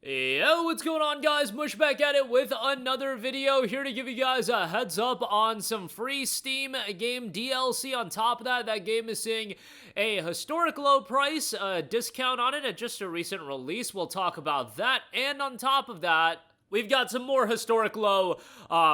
Yo, what's going on, guys? Mush back at it with another video, here to give you guys a heads up on some free Steam game DLC. On top of that, that game is seeing a historic low price, discount on it at just a recent release. We'll talk about that, and on top of that, we've got some more historic low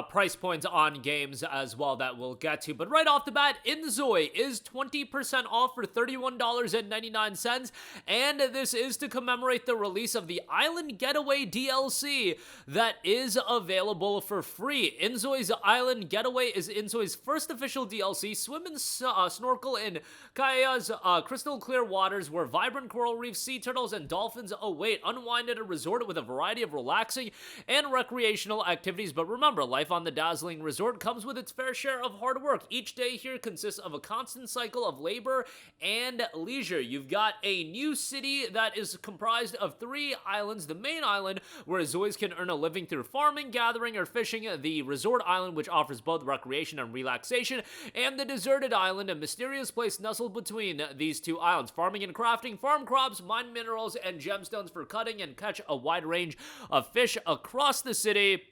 price points on games as well that we'll get to. But right off the bat, inZOI is 20% off for $31.99, and this is to commemorate the release of the Island Getaway DLC that is available for free. inZOI's Island Getaway is inZOI's first official DLC. Swim and snorkel in Kaya's crystal clear waters where vibrant coral reefs, sea turtles, and dolphins await. Unwind at a resort with a variety of relaxing and recreational activities. But remember, life on the dazzling resort comes with its fair share of hard work. Each day here consists of a constant cycle of labor and leisure. You've got a new city that is comprised of 3 islands. The main island, where Zoids can earn a living through farming, gathering, or fishing. The resort island, which offers both recreation and relaxation. And the deserted island, a mysterious place nestled between these 2 islands. Farming and crafting, farm crops, mine minerals, and gemstones for cutting and catch a wide range of fish across the city.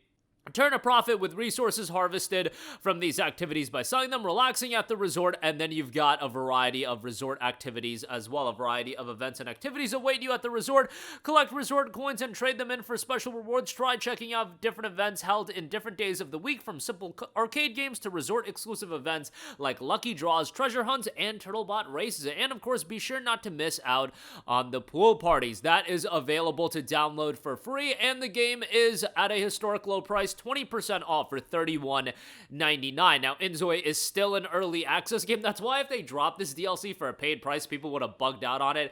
Turn a profit with resources harvested from these activities by selling them, relaxing at the resort, and then you've got a variety of resort activities as well. A variety of events and activities await you at the resort. Collect resort coins and trade them in for special rewards. Try checking out different events held in different days of the week, from simple arcade games to resort-exclusive events like lucky draws, treasure hunts, and turtlebot races. And of course, be sure not to miss out on the pool parties. That is available to download for free, and the game is at a historic low price, 20% off for $31.99. Now, inZOI is still an early access game. That's why if they dropped this DLC for a paid price, people would have bugged out on it.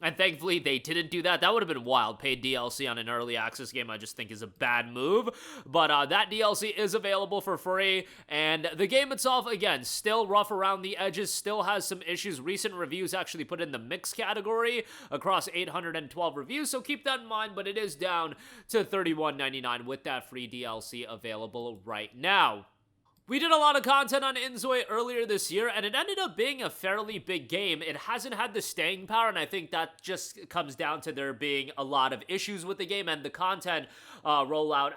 And thankfully, they didn't do that. That would have been wild. Paid DLC on an early access game, I just think, is a bad move. But that DLC is available for free. And the game itself, again, still rough around the edges, still has some issues. Recent reviews actually put in the mixed category across 812 reviews, so keep that in mind. But it is down to $31.99 with that free DLC available right now. We did a lot of content on inZOI earlier this year, and it ended up being a fairly big game. It hasn't had the staying power, and I think that just comes down to there being a lot of issues with the game, and the content rollout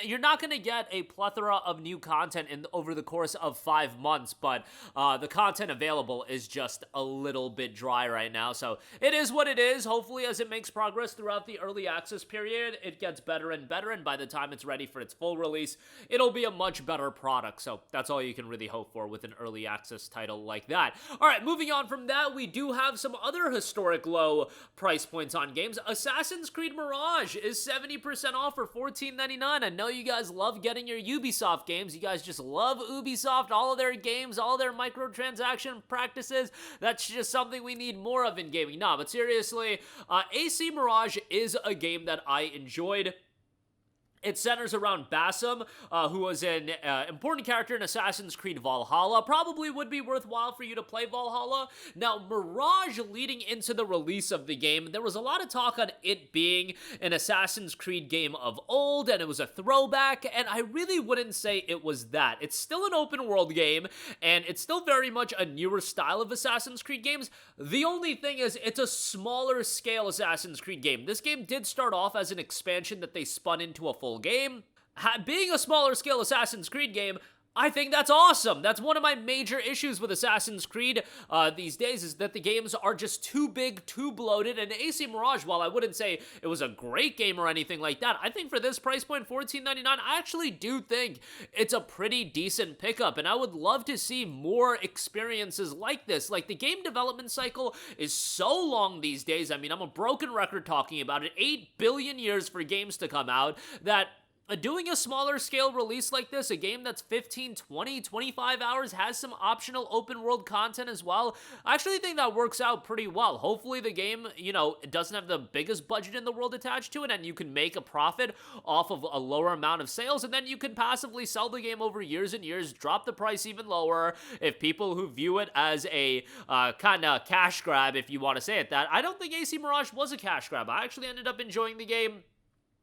you're not going to get a plethora of new content over the course of 5 months, but the content available is just a little bit dry right now, so it is what it is. Hopefully, as it makes progress throughout the early access period, it gets better and better, and by the time it's ready for its full release, it'll be a much better product. So that's all you can really hope for with an early access title like that. All right, moving on from that, we do have some other historic low price points on games. Assassin's Creed Mirage is 70% off for $14.99. I know you guys love getting your Ubisoft games. You guys just love Ubisoft, all of their games, all their microtransaction practices. That's just something we need more of in gaming. Nah, but seriously, AC Mirage is a game that I enjoyed. It centers around Basim, who was an important character in Assassin's Creed Valhalla. Probably would be worthwhile for you to play Valhalla. Now, Mirage, leading into the release of the game, there was a lot of talk on it being an Assassin's Creed game of old, and it was a throwback, and I really wouldn't say it was that. It's still an open world game, and it's still very much a newer style of Assassin's Creed games. The only thing is, it's a smaller scale Assassin's Creed game. This game did start off as an expansion that they spun into a full game. Being a smaller scale Assassin's Creed game, I think that's awesome. That's one of my major issues with Assassin's Creed these days, is that the games are just too big, too bloated, and AC Mirage, while I wouldn't say it was a great game or anything like that, I think for this price point, $14.99, I actually do think it's a pretty decent pickup, and I would love to see more experiences like this. Like, the game development cycle is so long these days. I mean, I'm a broken record talking about it. 8 billion years for games to come out, that doing a smaller scale release like this, a game that's 15, 20, 25 hours, has some optional open world content as well, I actually think that works out pretty well. Hopefully the game, it doesn't have the biggest budget in the world attached to it, and you can make a profit off of a lower amount of sales, and then you can passively sell the game over years and years, drop the price even lower. If people who view it as a kind of cash grab, if you want to say it that, I don't think AC Mirage was a cash grab. I actually ended up enjoying the game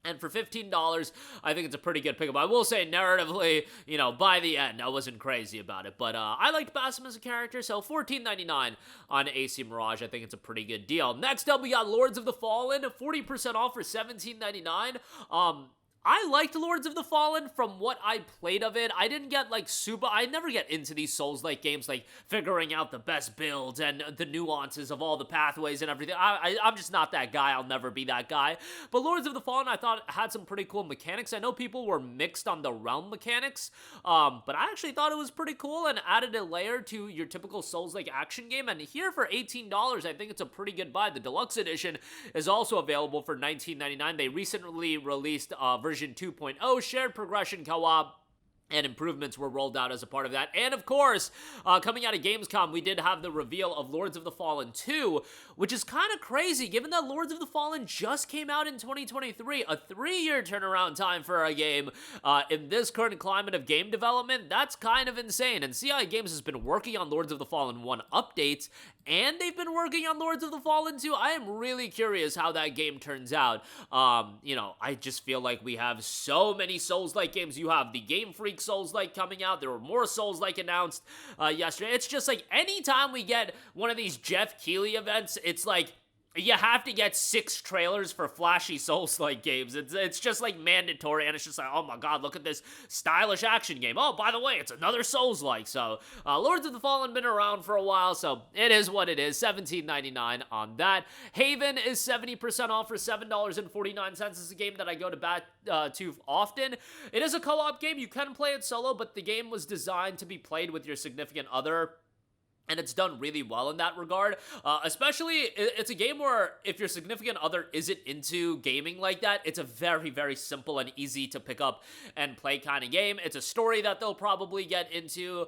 And for $15, I think it's a pretty good pickup. I will say, narratively, you know, by the end, I wasn't crazy about it. But I liked Basim as a character, so $14.99 on AC Mirage. I think it's a pretty good deal. Next up, we got Lords of the Fallen, 40% off for $17.99. I liked Lords of the Fallen from what I played of it. I didn't get, like, I never get into these Souls-like games, like, figuring out the best builds and the nuances of all the pathways and everything. I'm just not that guy. I'll never be that guy. But Lords of the Fallen, I thought, had some pretty cool mechanics. I know people were mixed on the realm mechanics, but I actually thought it was pretty cool and added a layer to your typical Souls-like action game. And here for $18, I think it's a pretty good buy. The Deluxe Edition is also available for $19.99. They recently released version 2.0 shared progression co-op, and improvements were rolled out as a part of that. And of course, coming out of Gamescom, we did have the reveal of Lords of the Fallen 2, which is kind of crazy given that Lords of the Fallen just came out in 2023, a 3-year turnaround time for a game in this current climate of game development. That's kind of insane. And CI Games has been working on Lords of the Fallen 1 updates, and they've been working on Lords of the Fallen 2. I am really curious how that game turns out. You know, I just feel like we have so many Souls-like games. You have the Game Freak Souls-like coming out. There were more Souls-like announced yesterday. It's just like anytime we get one of these Jeff Keighley events, it's like you have to get 6 trailers for flashy Souls-like games. It's just like mandatory, and it's just like, oh my god, look at this stylish action game. Oh, by the way, it's another Souls-like. So, Lords of the Fallen been around for a while, so it is what it is. $17.99 on that. Haven is 70% off for $7.49. This is a game that I go to bat to often. It is a co-op game. You can play it solo, but the game was designed to be played with your significant other, and it's done really well in that regard. Especially, it's a game where if your significant other isn't into gaming like that, it's a very, very simple and easy to pick up and play kind of game. It's a story that they'll probably get into.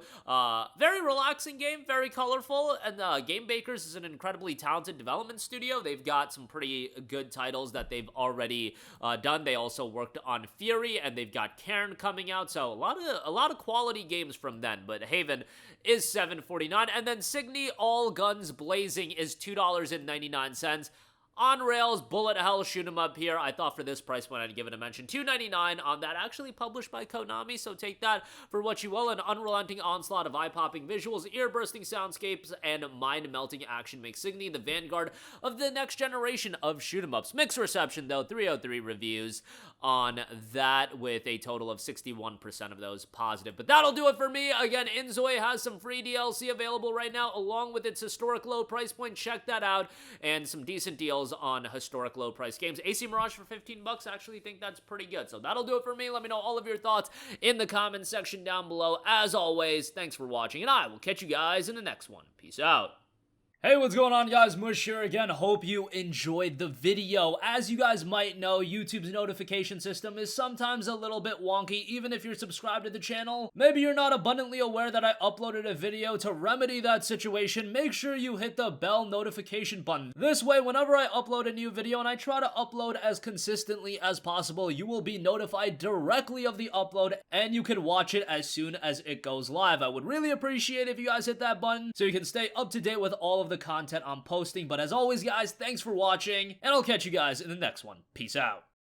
Very relaxing game, very colorful, and Game Bakers is an incredibly talented development studio. They've got some pretty good titles that they've already done. They also worked on Fury, and they've got Cairn coming out, so a lot of quality games from them. But Haven is $7.49, and then CYGNI All Guns Blazing is $2.99. On rails, bullet hell, shoot 'em up here. I thought for this price point I'd give it a mention. $2.99 on that, actually published by Konami, so take that for what you will. An unrelenting onslaught of eye-popping visuals, ear-bursting soundscapes, and mind-melting action makes CYGNI the vanguard of the next generation of shoot 'em ups. Mixed reception though, 303 reviews on that, with a total of 61% of those positive. But that'll do it for me. Again, inZOI has some free DLC available right now, along with its historic low price point. Check that out, and some decent deals on historic low price games. AC Mirage for $15, I actually think that's pretty good. So that'll do it for me. Let me know all of your thoughts in the comments section down below. As always, thanks for watching, and I will catch you guys in the next one. Peace out. Hey, what's going on, guys? Mush here again. Hope you enjoyed the video. As you guys might know, YouTube's notification system is sometimes a little bit wonky, even if you're subscribed to the channel. Maybe you're not abundantly aware that I uploaded a video. To remedy that situation, make sure you hit the bell notification button. This way, whenever I upload a new video, and I try to upload as consistently as possible, you will be notified directly of the upload, and you can watch it as soon as it goes live. I would really appreciate if you guys hit that button so you can stay up to date with all of the content I'm posting. But as always, guys, thanks for watching, and I'll catch you guys in the next one. Peace out.